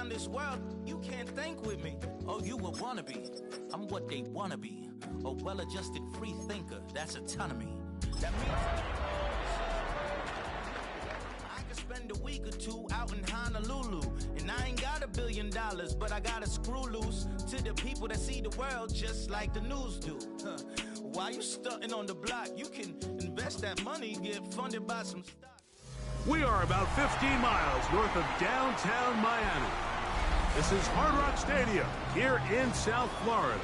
around this world, you can't think with me. Oh, you a wannabe. I'm what they wanna be. A well-adjusted free thinker. That's autonomy. That means I could spend a week or two out in Honolulu, and I ain't got $1 billion, but I got a screw loose to the people that see the world just like the news do. While you stunting on the block, you can invest that money, get funded by some stock. We are about 15 miles north of downtown Miami. This is Hard Rock Stadium here in South Florida.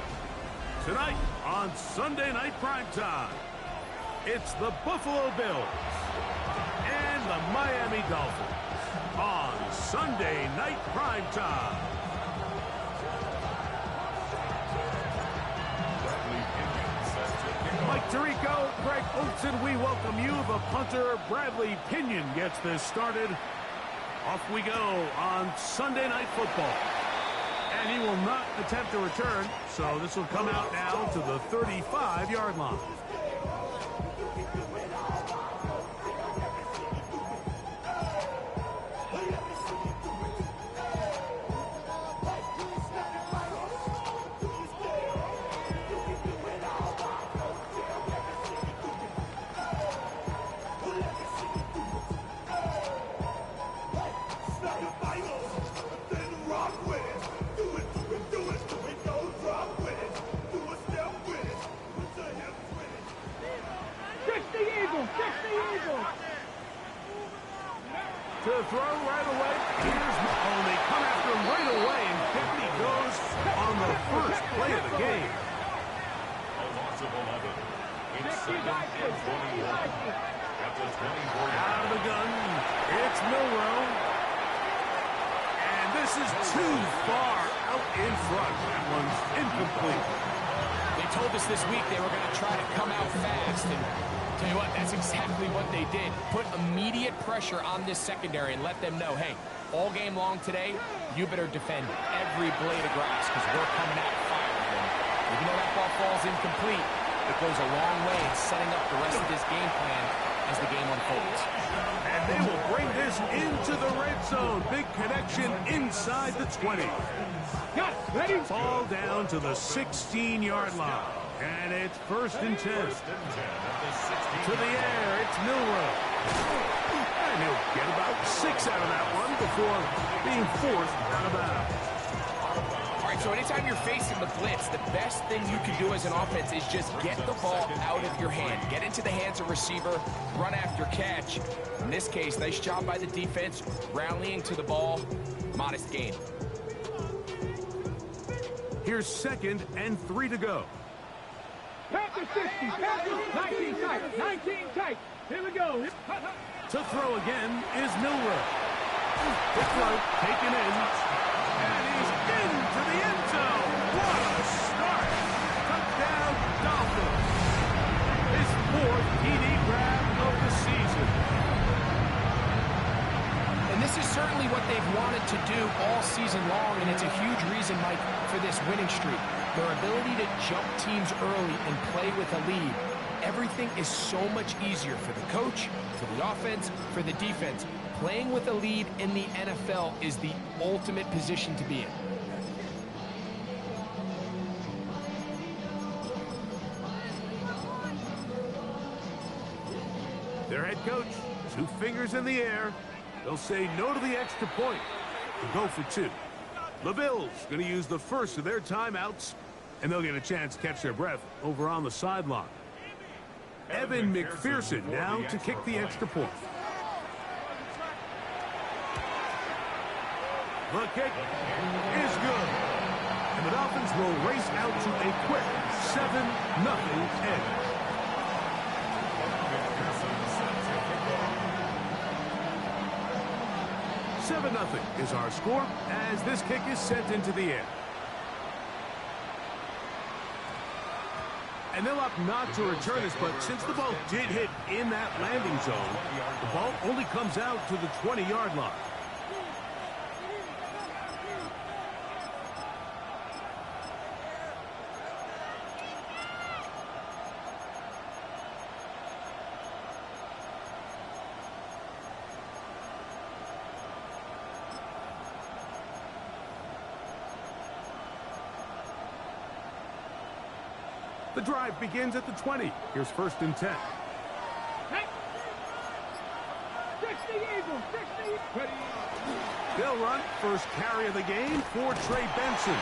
Tonight on Sunday Night Primetime, it's the Buffalo Bills and the Miami Dolphins on Sunday Night Primetime. Mike Tirico, Greg Oatson, we welcome you. The punter, Bradley Pinion, gets this started. Off we go on Sunday Night Football. And he will not attempt to return, so this will come out now to the 35-yard line. To throw right away. Here's they come after him right away, and down he goes on the first play of the game. A loss of 11. It's 2nd and 21. At the 24. Out of the gun. It's Milrow. And this is too far out in front. That one's incomplete. They told us this week they were going to try to come out fast, and tell you what, that's exactly what they did. Put immediate pressure on this secondary and let them know, hey, all game long today, you better defend every blade of grass because we're coming out firing. And even though that ball falls incomplete, it goes a long way in setting up the rest of this game plan as the game unfolds. And they will bring this into the red zone. Big connection inside the 20. Got it. Ready? Ball down to the 16-yard line. And it's 1st and 10. To the air, it's Milrow. And he'll get about 6 out of that one before being forced out of bounds. All right, so anytime you're facing the blitz, the best thing you can do as an offense is just get the ball out of your hand. Get into the hands of receiver, run after catch. In this case, nice job by the defense, rallying to the ball. Modest gain. Here's 2nd and 3 to go. Panthers 60, Panthers 19 tight, 19 tight. Here we go. To throw again is Milrow. The throw taken in, and he's into the end zone. What a start! Touchdown, Dolphins. His 4th TD grab of the season. And this is certainly what they've wanted to do all season long, and it's a huge reason, Mike, for this winning streak. Their ability to jump teams early and play with a lead. Everything is so much easier for the coach, for the offense, for the defense. Playing with a lead in the NFL is the ultimate position to be in. Their head coach, 2 fingers in the air. They'll say no to the extra point and go for 2. The Bills going to use the first of their timeouts, and they'll get a chance to catch their breath over on the sideline. Evan McPherson now to kick the extra point. The kick is good. And the Dolphins will race out to a quick 7-0 edge. $7-0 is our score as this kick is sent into the air. And they'll opt not to return this, but since the ball did hit in that landing zone, the ball only comes out to the 20-yard line. The drive begins at the 20. Here's 1st and 10. 60 Eagles, 60. Ready. They'll run first carry of the game for Trey Benson.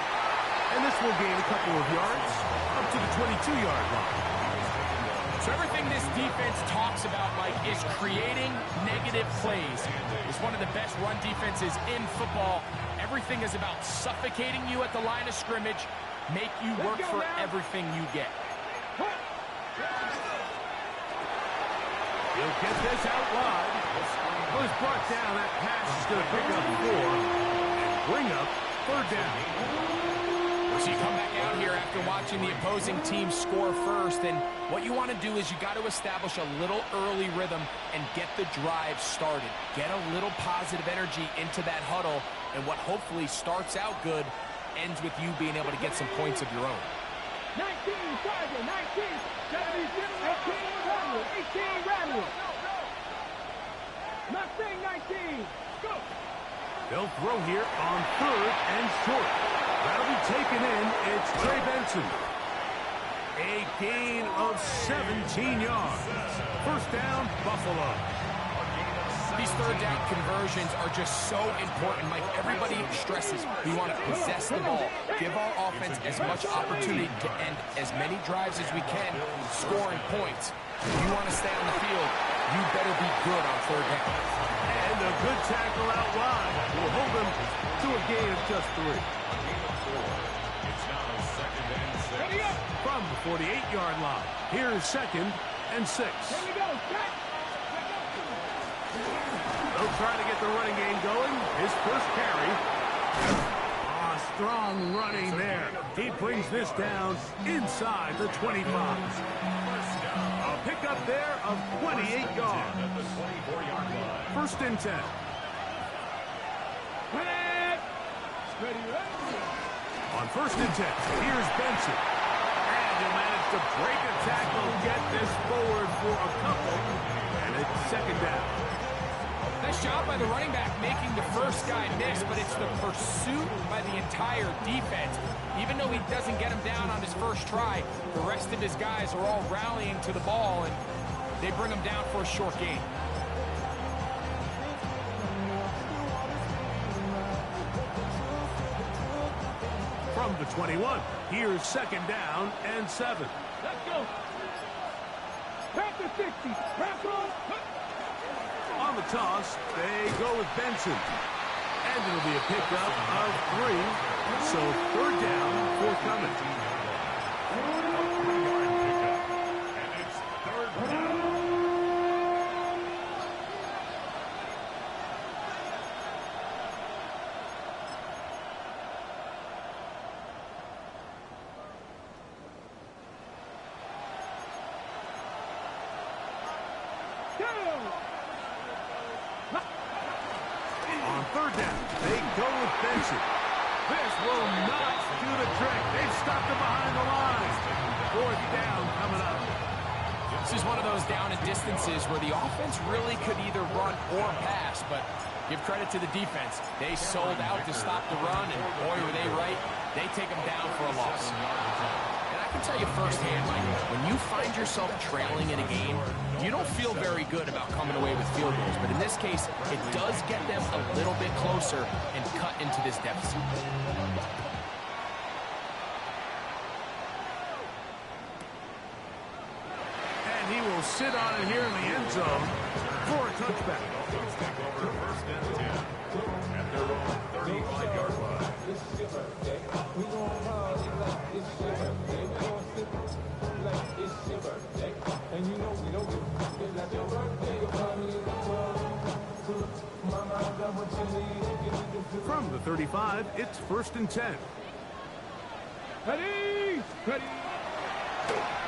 And this will gain a couple of yards up to the 22-yard line. So everything this defense talks about, Mike, is creating negative plays. It's one of the best run defenses in football. Everything is about suffocating you at the line of scrimmage, make you work for everything you get. He'll get this out wide. Was brought down. That pass is going to pick up 4 and bring up 3rd down. So you come back out here after watching the opposing team score first, and what you want to do is you got to establish a little early rhythm and get the drive started. Get a little positive energy into that huddle, and what hopefully starts out good ends with you being able to get some points of your own. 19, Tiger, 19, 17, 18, Randall, 18, Randall. Mustang, 19, go. They'll throw here on 3rd and short. That'll be taken in. It's Trey Benson. A gain of 17 yards. 1st down, Buffalo. These 3rd down conversions are just so important, Mike. Everybody stresses we want to possess the ball. Give our offense as much opportunity to end as many drives as we can, scoring points. If you want to stay on the field, you better be good on 3rd down. And a good tackle out wide will hold them to a gain of just 3. It's now 2nd and 6. From the 48-yard line, here's 2nd and 6. Here we go, set. They'll try to get the running game going. His first carry. Strong running there. He brings this down inside the 25. A pickup there of 28 yards. 1st and 10. On 1st and 10, here's Benson. And he'll manage to break a tackle, get this forward for a couple, and it's 2nd down. Nice job by the running back making the first guy miss, but it's the pursuit by the entire defense. Even though he doesn't get him down on his first try, the rest of his guys are all rallying to the ball, and they bring him down for a short gain. From the 21, here's 2nd down and 7. Let's go. Panther 60. Panther. On the toss, they go with Benson. And it'll be a pickup of 3. So 3rd down forthcoming. And it's 3rd down. On 3rd down, they go with Benson. This will not do the trick. They've stopped him behind the line. 4th down coming up. This is one of those down and distances where the offense really could either run or pass, but give credit to the defense. They sold out to stop the run, and boy, were they right. They take them down for a loss. And I can tell you firsthand, Mike, when you find yourself trailing in a game, you don't feel very good about coming away with field goals. But in this case, it does get them a little bit closer and cut into this deficit. And he will sit on it here in the end zone for a touchback. Let's take over 1st and 10 at their own 35-yard line. From the 35, it's 1st and 10. Ready. Ready.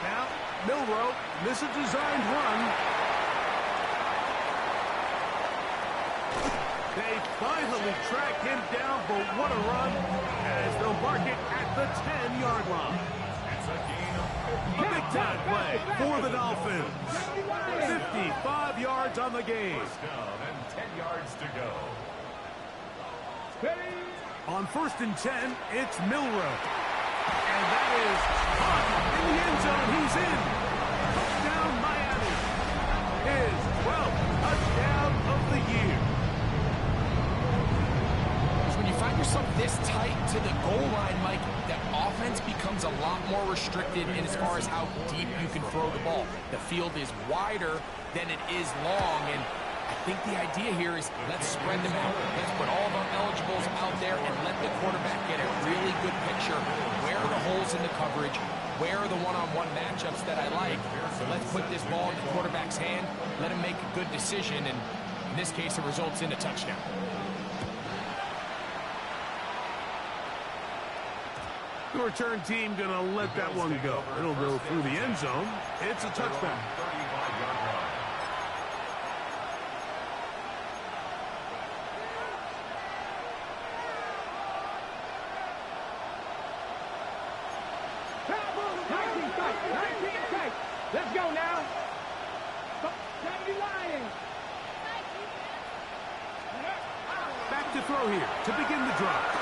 Now, Milroe, this is a designed run. They finally track him down, but what a run, as they'll mark it at the 10-yard line. It's a gain of A big-time play for the Dolphins. 55 yards on the game. 1st down and 10 yards to go. Ready. On 1st and 10, it's Milroe. And that is caught in the end zone. He's in. Touchdown, Miami. His 12th touchdown of the year. When you find yourself this tight to the goal line, Mike, that offense becomes a lot more restricted in as far as how deep you can throw the ball. The field is wider than it is long, and I think the idea here is let's spread them out. Let's put all of our eligibles out there and let the quarterback get a really good picture. Where are the holes in the coverage? Where are the one-on-one matchups that I like? So let's put this ball in the quarterback's hand, let him make a good decision, and in this case, it results in a touchdown. The return team going to let that one go. It'll go through the end zone. It's a touchdown. 35-yard line. Let's go now. Lions. Back to throw here to begin the drive.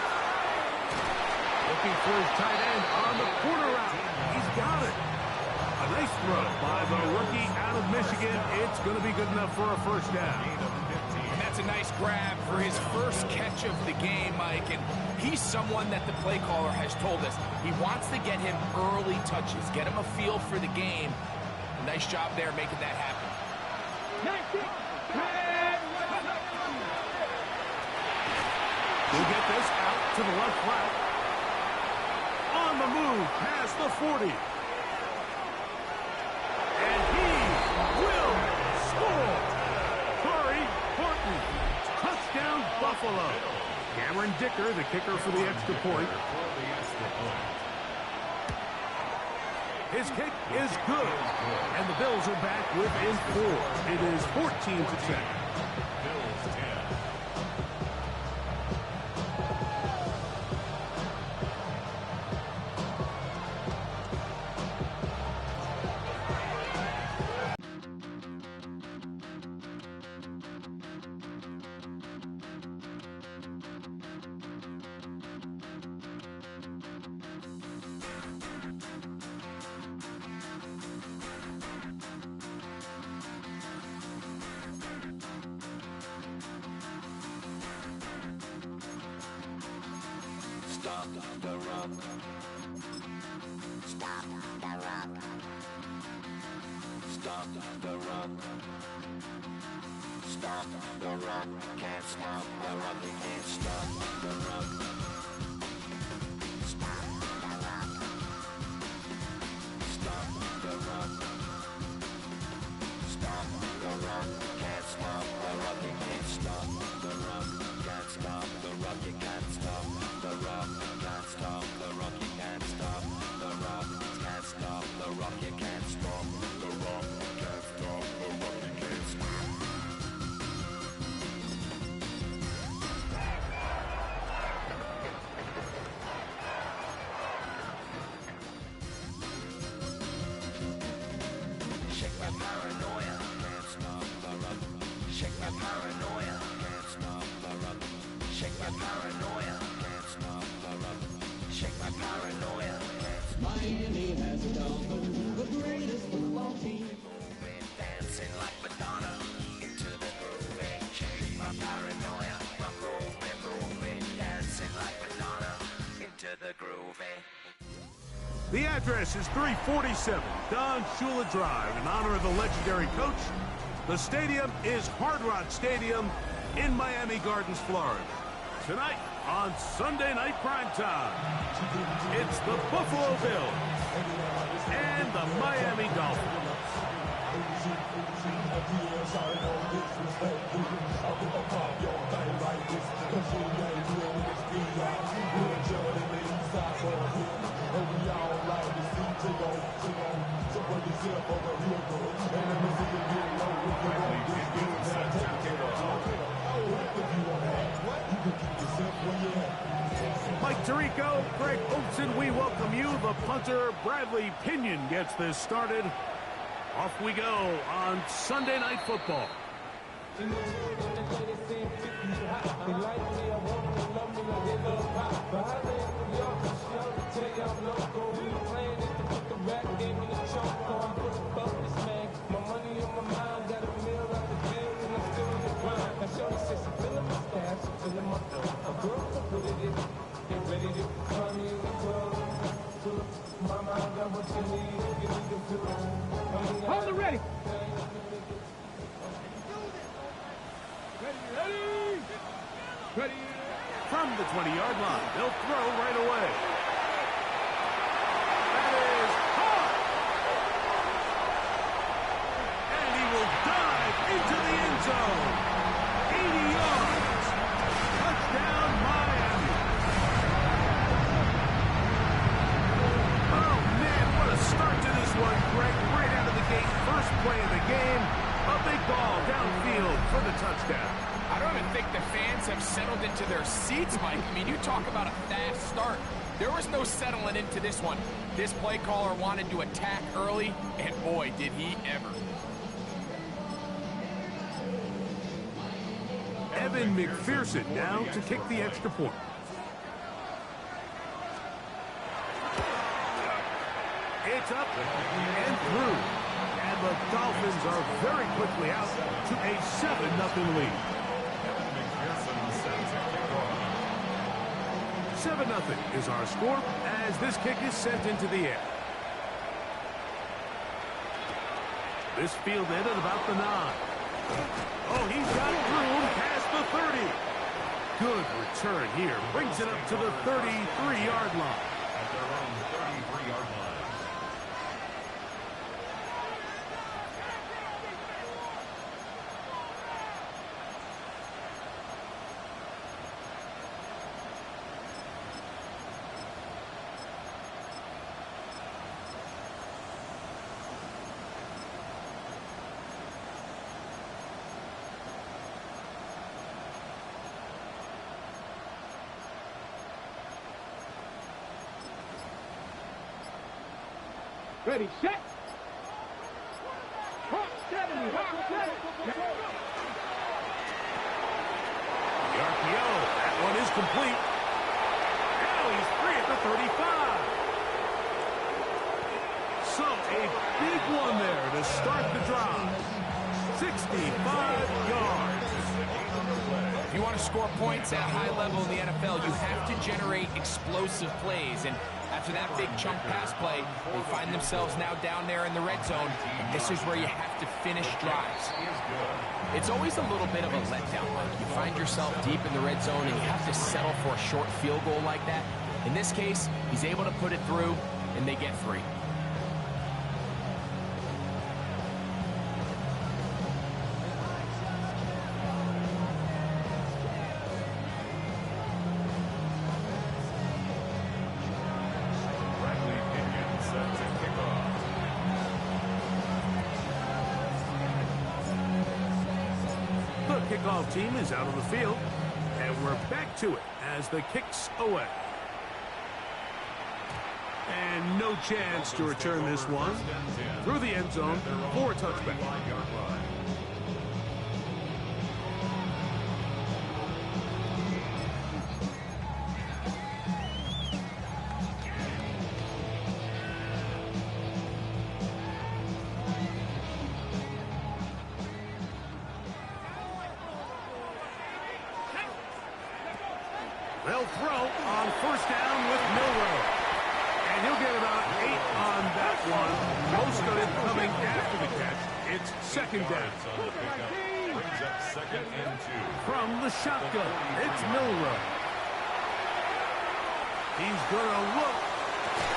Looking for his tight end on the corner route. He's got it. A nice throw by the rookie out of Michigan. It's going to be good enough for a first down. And that's a nice grab for his first catch of the game, Mike. And he's someone that the play caller has told us he wants to get him early touches, get him a feel for the game. Nice job there making that happen. We'll get this out to the left flat. On the move past the 40. And he will score. Corey Horton. Touchdown, Buffalo. Cameron Dicker, the kicker for the extra point. His kick is good. And the Bills are back within 4. It is 14-10. Stop the run. Stop the run. Stop the run. Stop the run. Can't stop the run. You can't stop the run. Stop the run. Stop the run. Stop the run. Can't stop the run. You can't stop the run. Can't stop the run. You can't stop the run. Can't stop the run. You can't stop the run. Can't stop the run. You can't stop the run. Can't stop the run. You can't stop. Shake my paranoia. Can't stop the run. Shake my paranoia. Can't stop the run. Shake my paranoia. Can't stop the run. Shake my paranoia. Miami has done the greatest football team. Dancing like Madonna into the groove. Shake my paranoia. Moving, dancing like Madonna into the groove. The address is 347 Don Shula Drive in honor of the legendary coach. The stadium is Hard Rock Stadium in Miami Gardens, Florida. Tonight on Sunday Night Primetime, it's the Buffalo Bills and the Miami Dolphins. Mike Tirico, Greg Oatson, we welcome you. The punter, Bradley Pinion, gets this started. Off we go on Sunday Night Football. Hold it ready. Ready. Ready. From the 20-yard line, they'll throw right away. That is caught. And he will dive into the end zone. 80 yards. Touchdown, Miami. Oh, man, what a start to this one, Greg. Right out of the gate, first play of the game. A big ball downfield for the touchdown. I don't even think the fans have settled into their seats, Mike. I mean, you talk about a fast start. There was no settling into this one. This play caller wanted to attack early, and boy, did he ever. Evan McPherson now to kick the extra point. It's up and through. And the Dolphins are very quickly out to a 7-0 lead. 7-0 is our score as this kick is sent into the air. This field ended about the 9. Oh, he's got room past the 30. Good return here. Brings it up to the 33-yard line. At their own 33-yard line. Ready, set. Hot 70, hot 70. The RPO, that one is complete. Now he's free at the 35. So a big one there to start the drive. 65 yards. If you want to score points at a high level in the NFL, you have to generate explosive plays. And after that big chunk pass play, they find themselves now down there in the red zone. And this is where you have to finish drives. It's always a little bit of a letdown. Like you find yourself deep in the red zone and you have to settle for a short field goal like that. In this case, he's able to put it through, and they get 3. Kickoff team is out on the field, and we're back to it as the kick's away. And no chance to return this one through the end zone for a touchback. They'll throw on first down with Milroe. And he'll get about 8 on that one. Most of it coming after the catch. It's second down. Brings up 2nd and 2. From the shotgun, it's Milroe. He's going to look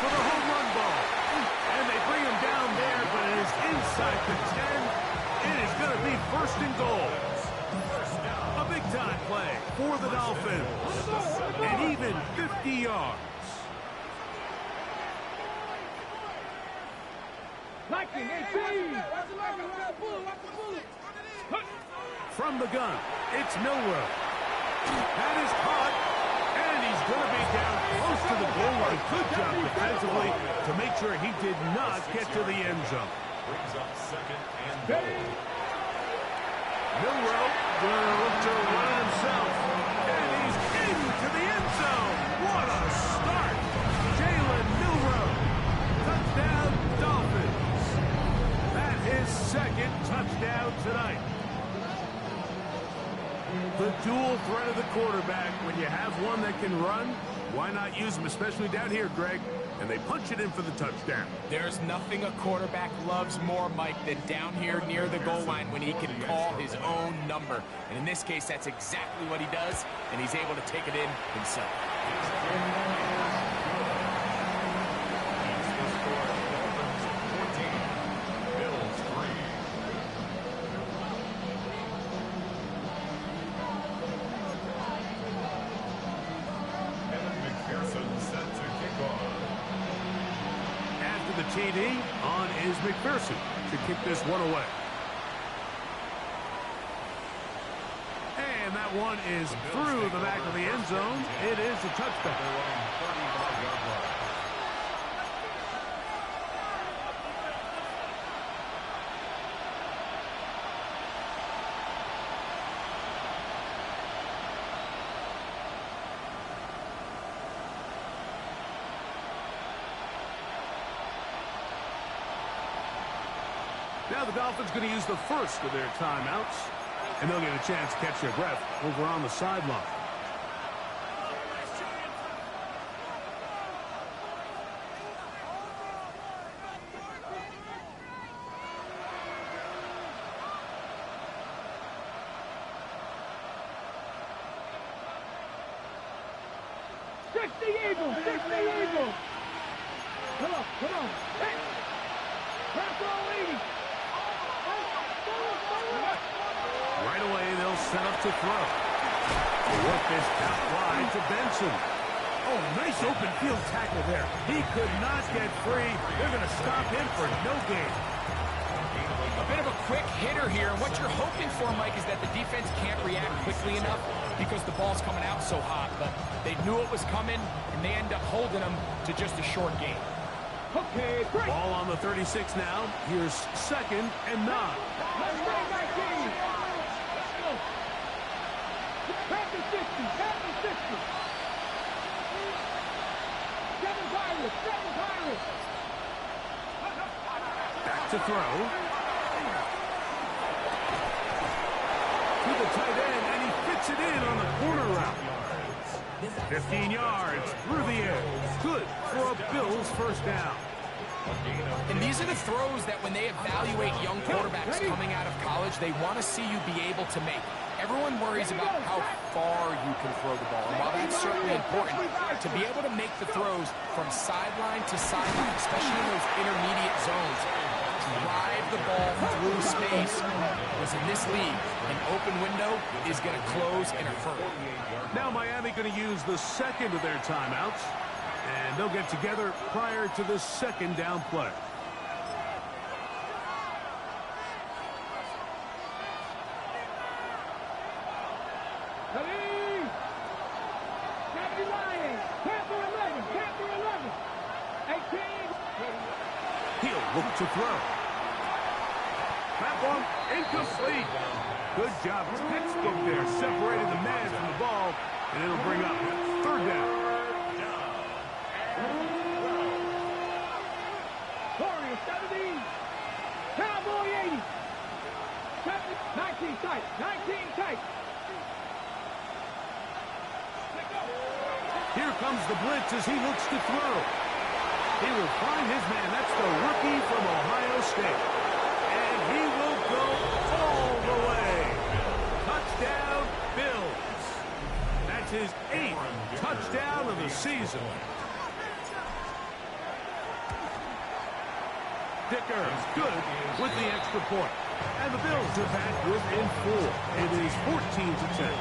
for the home run ball. And they bring him down there, but it is inside the 10. It is going to be first and goal. A big-time play for the Dolphins. And even 50 yards. From the gun, it's Milroe. That is caught, and he's going to be down close to the goal line. Good job defensively to make sure he did not get to the end zone. Brings up 2nd and goal. Milroe going to look to run himself, and he's into the end zone. What a start! Jalen Milroe, touchdown Dolphins. That is 2nd touchdown tonight. The dual threat of the quarterback, when you have one that can run Why not use them, especially down here, Greg? And they punch it in for the touchdown. There's nothing a quarterback loves more, Mike, than down here near the goal line when he can call his own number. And in this case, that's exactly what he does, and he's able to take it in himself. The TD on is McPherson to kick this one away. And that one is through the back of the end zone. It is a touchback. Now the Dolphins going to use the first of their timeouts, and they'll get a chance to catch their breath over on the sideline. Eagles! 60 Eagles! Come on, come on. Hey! Pass all 80! Right away, they'll set up to throw. They work this out wide to Benson. Oh, nice open field tackle there. He could not get free. They're going to stop him for no gain. A bit of a quick hitter here. What you're hoping for, Mike, is that the defense can't react quickly enough because the ball's coming out so hot. But they knew it was coming, and they end up holding them to just a short gain. Okay, great. Ball on the 36 now. Here's 2nd and 9. Let's bring back in. Let's go. Back to 60. Back to 60. 7 Pirates. 7 Pirates. Back to throw. To the tight end, and he fits it in on the corner route. 15 yards through the air. Good for a Bills first down. And these are the throws that when they evaluate young quarterbacks coming out of college, they want to see you be able to make. Everyone worries about how far you can throw the ball. And while that's certainly important, to be able to make the throws from sideline to sideline, especially in those intermediate zones, drive the ball through space, because in this league, an open window is going to close in a hurry. Now Miami going to use the second of their timeouts, and they'll get together prior to the second down play. He'll look to throw. Platform incomplete. Good job. Textbook there, separating the man from the ball, and it'll bring up 3rd down. Warriors 70. Cowboy 80. 19 tight. 19 tight. Here comes the blitz as he looks to throw. He will find his man. That's the rookie from Ohio State. And he will go all the way. Touchdown, Bills. That's his 8th touchdown of the season. Dicker good with the extra point. And the Bills are back within 4. It is 14-10.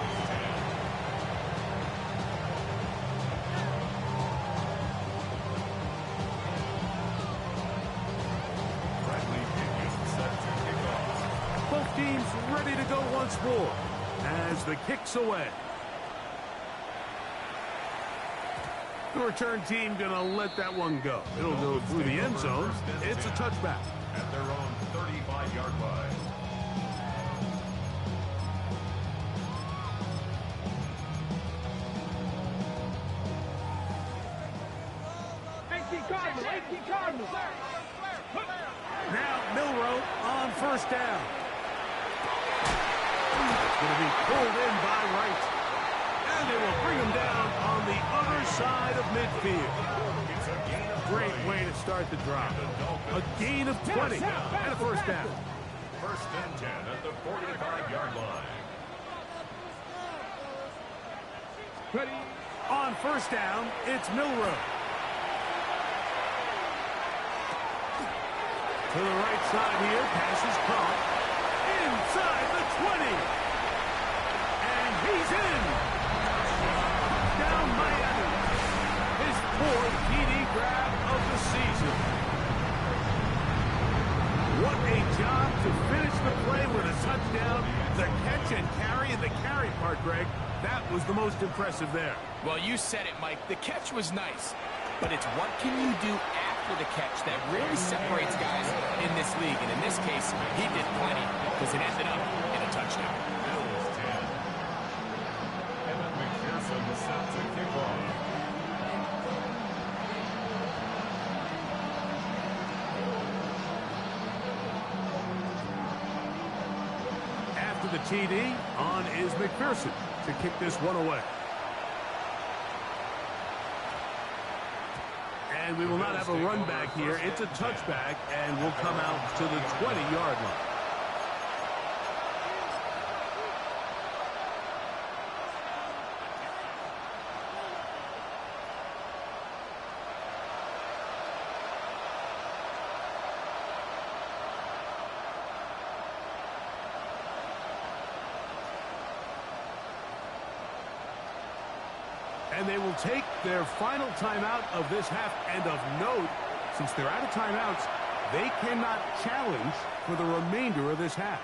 Teams ready to go once more as the kick's away. The return team going to let that one go. It'll go through the end zone. It's a touchback. At their own 35-yard line. Cardinals. Now Milroe on 1st down. It's going to be pulled in by Wright. And they will bring him down on the other side of midfield. Great way to start the drive. A gain of 20 and a first down. First and 10 at the 45-yard line. Ready. On first down, it's Milrow. To the right side here, pass is caught. Inside the 20. And he's in. Down Miami. His fourth TD grab of the season. What a job to finish the play with a touchdown. The catch and carry, and the carry part, Greg, that was the most impressive there. Well, you said it, Mike. The catch was nice, but it's what can you do after the catch that really separates guys in this league. And in this case, he did plenty because it ended up in a touchdown. Bills 10. Evan McPherson set to kick off. After the TD, on is McPherson to kick this one away. And we will not have a run back here. It's a touchback, and will come out to the 20-yard line. And they will take their final timeout of this half. And of note, since they're out of timeouts, they cannot challenge for the remainder of this half.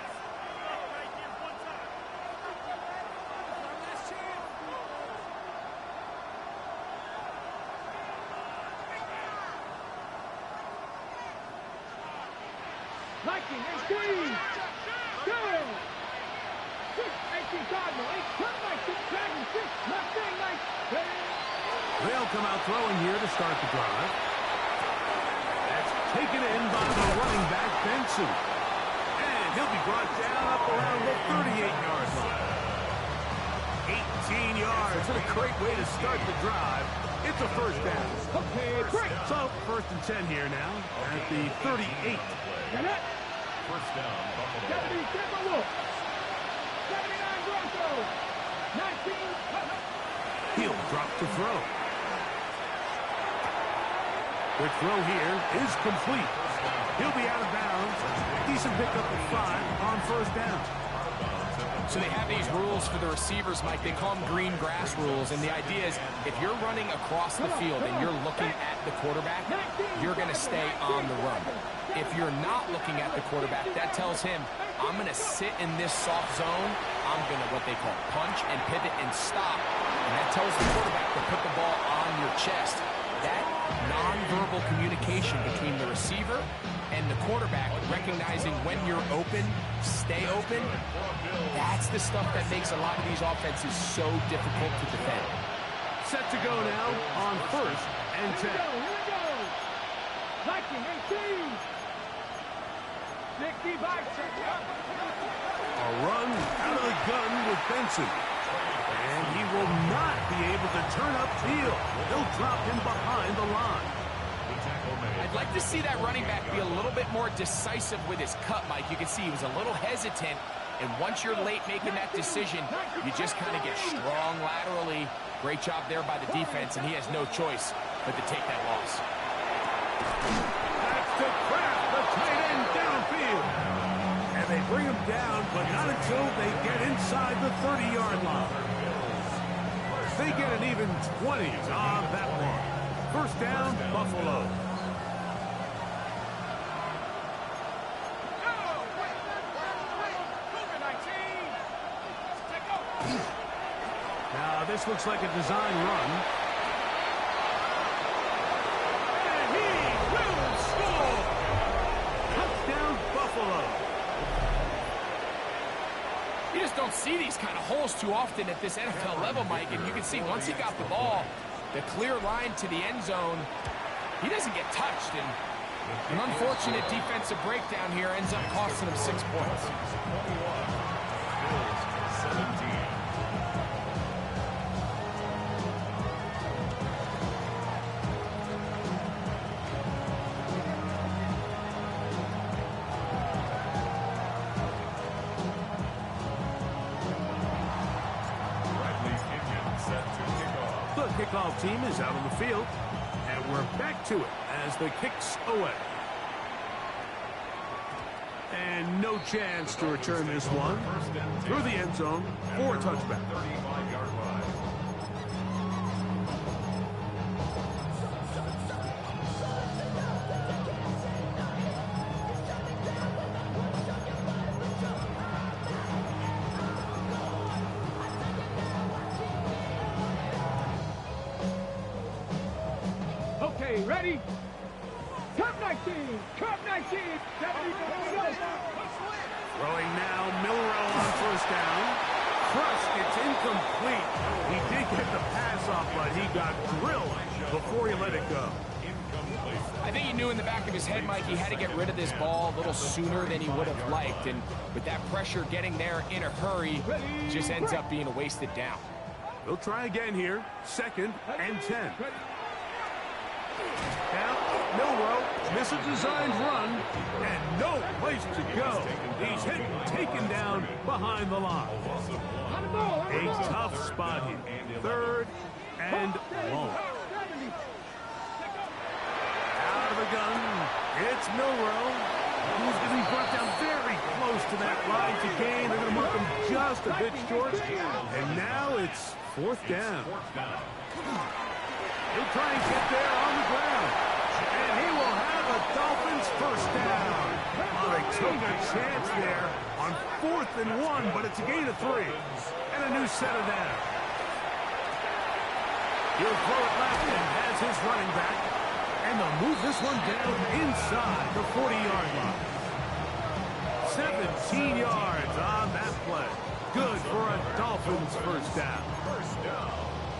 Liking, 18. Go. 6, 18 Cardinal. 8, 10, 6, 7, 6, Mustang, 9. They'll come out throwing here to start the drive. That's taken in by the running back, Benson. And he'll be brought down up around the 38-yard line. 18 yards. What a great way to start the drive. It's a first down. Okay, great. So, first and 10 here now at the 38. Got it. First down, Buffalo. 70, Timberwolves. 79, Broncos. 19, He'll drop to throw. The throw here is complete. He'll be out of bounds. Decent pickup of 5 on first down. So they have these rules for the receivers, Mike. They call them green grass rules. And the idea is if you're running across the field and you're looking at the quarterback, you're going to stay on the run. If you're not looking at the quarterback, that tells him, I'm going to sit in this soft zone. I'm going to what they call punch and pivot and stop. And that tells the quarterback to put the ball on your chest. That nonverbal communication between the receiver and the quarterback, recognizing when you're open, stay open, that's the stuff that makes a lot of these offenses so difficult to defend. Set to go now on first and 10. Here we go. Liking, 18. 65, A run out of the gun with Benson. And he will not be able to turn upfield. They'll drop him behind the line. I'd like to see that running back be a little bit more decisive with his cut, Mike. You can see he was a little hesitant. And once you're late making that decision, you just kind of get strong laterally. Great job there by the defense, and he has no choice but to take that loss. That's to Kraft, the tight end downfield. And they bring him down, but not until they get inside the 30-yard line. They get an even 20 on that one. First down, Buffalo. Now, this looks like a design run. And he will score! Touchdown, Buffalo. You just don't see these kind of holes too often at this NFL level, Mike. And you can see once he got the ball, the clear line to the end zone, he doesn't get touched. And an unfortunate defensive breakdown here ends up costing him 6 points. kickoff team is out on the field. And we're back to it as the kick's away. And no chance to return this one through the end zone for a touchback. 35-yard line. Okay, ready? Cup 19! Cup 19! 70. Throwing now, Milrow on first down. Crushed, it's incomplete. He did get the pass off, but he got drilled before he let it go. I think he knew in the back of his head, Mike, he had to get rid of this ball a little sooner than he would have liked. And with that pressure getting there in a hurry, it just ends up being a wasted down. We'll try again here. 2nd and 10. Now, Milrow, misadesigned run, and no place to go. He's hit and taken down behind the line. A tough spot here. 3rd and long. Out of the gun, it's Milrow, who's going to be brought down very close to that line to gain. They're going to mark him just a bit short. And now it's 4th down. He'll try and get there on the ground. And he will have a Dolphins first down. Oh, they took a chance there on 4th and 1, but it's a gain of 3. And a new set of downs. He'll throw it left and has his running back. And they'll move this one down inside the 40-yard line. 17 yards on that play. Good for a Dolphins first down.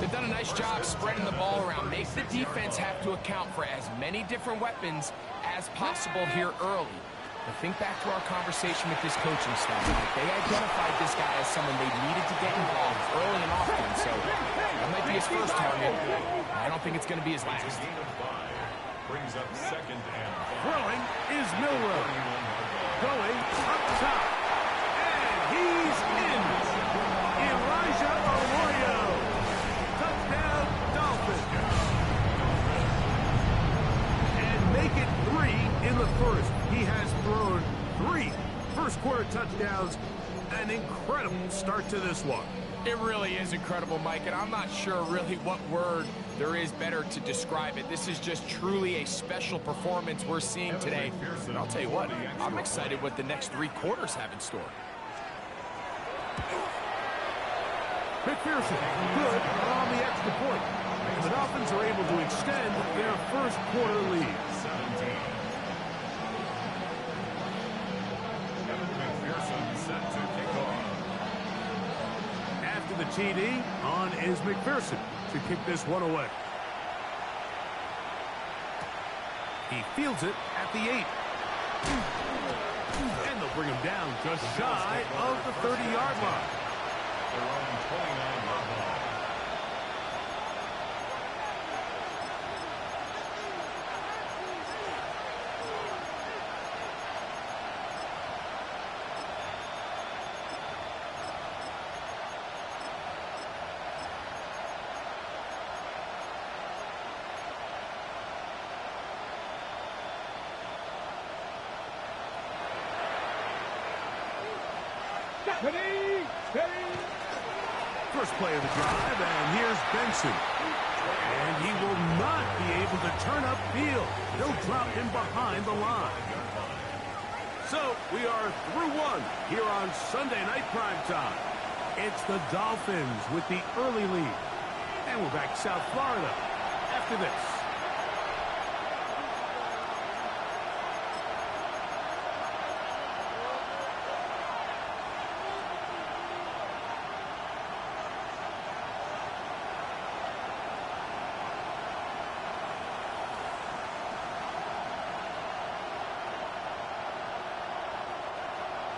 They've done a nice job spreading the ball around. Make the defense have to account for as many different weapons as possible here early. But think back to our conversation with this coaching staff. They identified this guy as someone they needed to get involved early and often. So that might be his first target. I don't think it's going to be his last. Brings up 2nd and 5. Throwing is Milrow. Going up top. And he's in. Elijah Arroyo. Touchdown, Dolphins. And make it 3 in the first. He has thrown 3 first-quarter touchdowns. An incredible start to this one. It really is incredible, Mike, and I'm not sure really what word there is better to describe it. This is just truly a special performance we're seeing today. And I'll tell you what, I'm excited what the next 3 quarters have in store. McPherson, good on the extra point. And the Dolphins are able to extend their first-quarter lead. 17. McPherson set to kick off. After the TD, on is McPherson to kick this one away. He fields it at the 8. And they'll bring him down just shy of the 30-yard line. They're on 29-yard line. First play of the drive, and here's Benson. And he will not be able to turn upfield. They'll drop him behind the line. So we are through one here on Sunday Night Primetime. It's the Dolphins with the early lead. And we're back South Florida after this.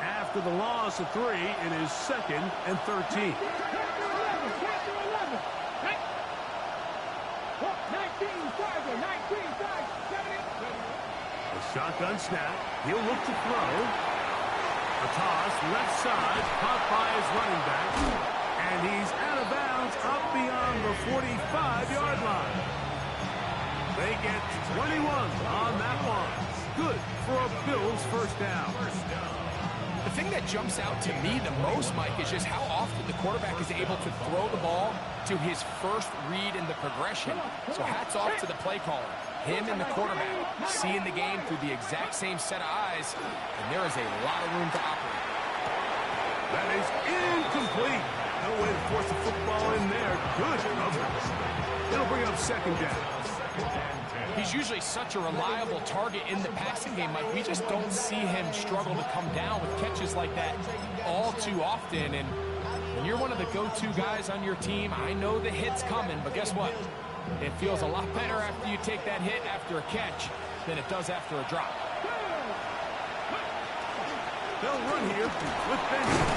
After the loss of 3, it is 2nd and 13. 19, A shotgun snap. He'll look to throw. A toss, left side, caught by his running back. And he's out of bounds downs up beyond the 45-yard line. They get 21 on that one. Good for a Bills first down. The thing that jumps out to me the most, Mike, is just how often the quarterback is able to throw the ball to his first read in the progression. So hats off to the play caller. Him and the quarterback seeing the game through the exact same set of eyes, and there is a lot of room to operate. That is incomplete. No way to force the football in there. Good coverage. It'll bring up second down. He's usually such a reliable target in the passing game, Mike. We just don't see him struggle to come down with catches like that all too often. And when you're one of the go-to guys on your team, I know the hit's coming, but guess what? It feels a lot better after you take that hit after a catch than it does after a drop. They'll run here with Benson.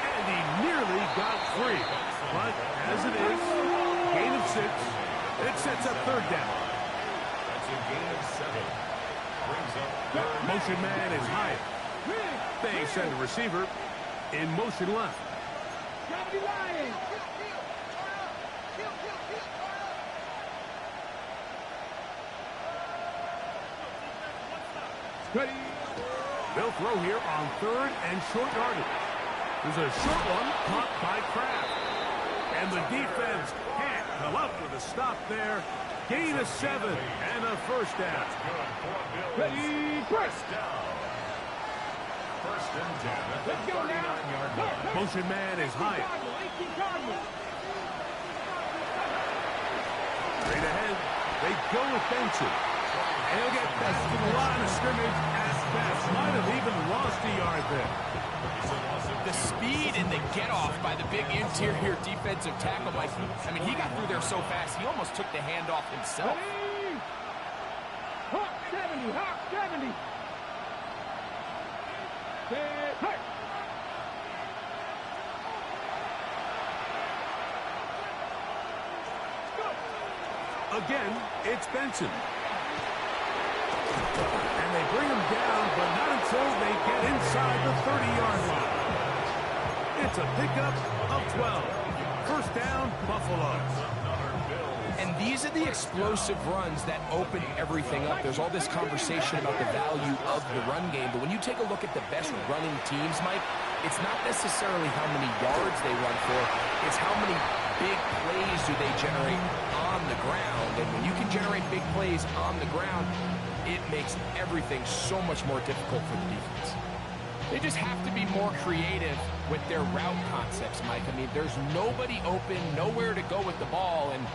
And he nearly got free. But as it is, gain of 6, it sets up third down. That's a gain of 7. Brings up third. Motion man is high. They send the receiver in motion left. Ready. They'll throw here on third and short yardage. There's a short one caught by Kraft. And the defense can't come up with a stop there. Gain of 7 and a first down. Ready. First down. First and 10 at the 39-yard line. Motion man is high. Straight ahead, they go with Benson. And he'll get best to the line of scrimmage at best. Might have even lost a yard there. The speed and the get-off by the big interior defensive tackle, Mike. I mean, he got through there so fast, he almost took the handoff himself. Hawk 70, Hawk 70. Hey. Again, it's Benson. And they bring him down, but not until they get inside the 30-yard line. It's a pickup of 12. First down, Buffalo. And these are the explosive runs that open everything up. There's all this conversation about the value of the run game, but when you take a look at the best running teams, Mike, it's not necessarily how many yards they run for, it's how many big plays do they generate on the ground. And when you can generate big plays on the ground, it makes everything so much more difficult for the defense. They just have to be more creative with their route concepts, Mike. I mean, there's nobody open, nowhere to go with the ball, and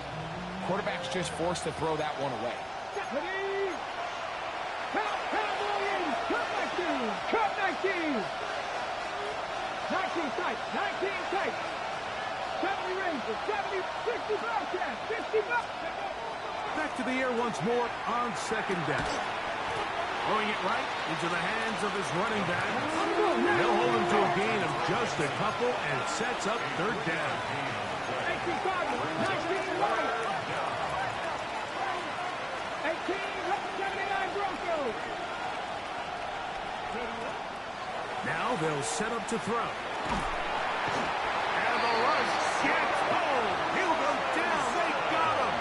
quarterback's just forced to throw that one away. Cut 19. 19 tight. 19 tight. 70 Rangers. 70, 60 Bobcats. 50 Bobcats. Back to the air once more on second down. Throwing it right into the hands of his running back. They'll hold him to a gain of just a couple and sets up third down. 18 Cardinals. 19 right. 18 79 Broncos. Now they'll set up to throw. And the rush gets home. He'll go down. They got him.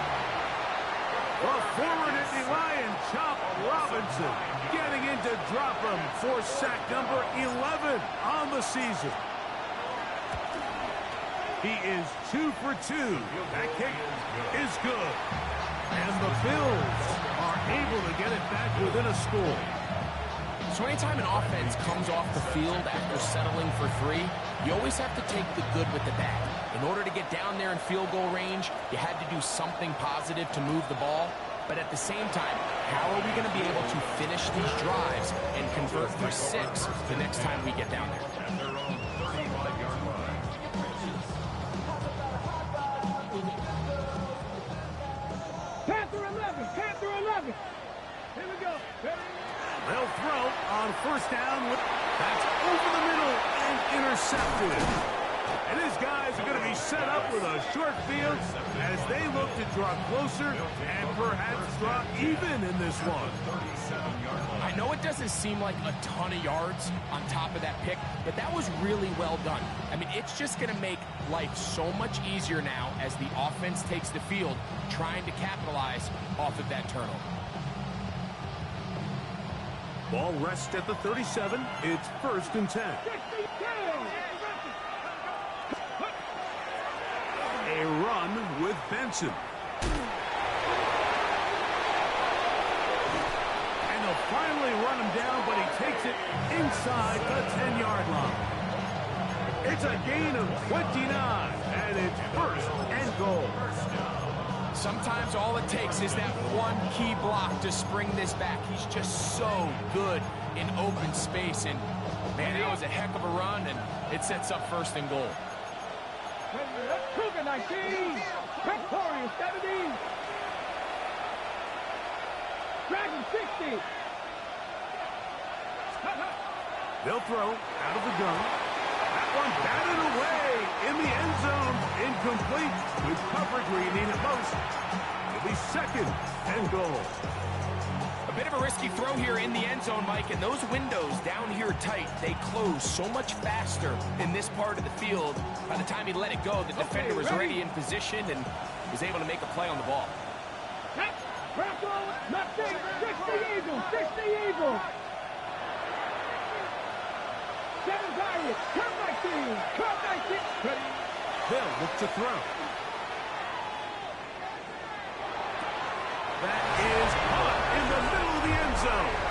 The forward Indy Lion, Chop Robinson, getting in to drop him for sack number 11 on the season. He is 2 for 2. That kick is good. And the Bills are able to get it back within a score. So anytime an offense comes off the field after settling for 3, you always have to take the good with the bad. In order to get down there in field goal range, you had to do something positive to move the ball. But at the same time, how are we going to be able to finish these drives and convert for 6 the next time we get down there? At their own 35-yard line. Panther 11. Panther 11. Here we go. Ready? They'll throw on first down. That's over the middle and intercepted. And his guys are going to be set up with a short field as they look to draw closer and perhaps draw even in this one. I know it doesn't seem like a ton of yards on top of that pick, but that was really well done. I mean, it's just going to make life so much easier now as the offense takes the field, trying to capitalize off of that turnover. Ball rests at the 37. It's 1st and 10. A run with Benson. And they'll finally run him down, but he takes it inside the 10-yard line. It's a gain of 29, and it's 1st and goal. Sometimes all it takes is that one key block to spring this back. He's just so good in open space, and man, that was a heck of a run, and it sets up 1st and goal. Cougar 19, Victoria 70, Dragon 60. They'll throw out of the gun. That one batted away in the end zone. Incomplete with coverage where you need it most. It'll be 2nd and goal. A bit of a risky throw here in the end zone, Mike, and those windows down here tight, they close so much faster in this part of the field. By the time he let it go, the defender was already in position and was able to make a play on the ball. Nothing, 60 Eagles, 60 Eagles. 7 targets, 12-19, 12-19. They'll look to throw. That is caught in the middle of the end zone.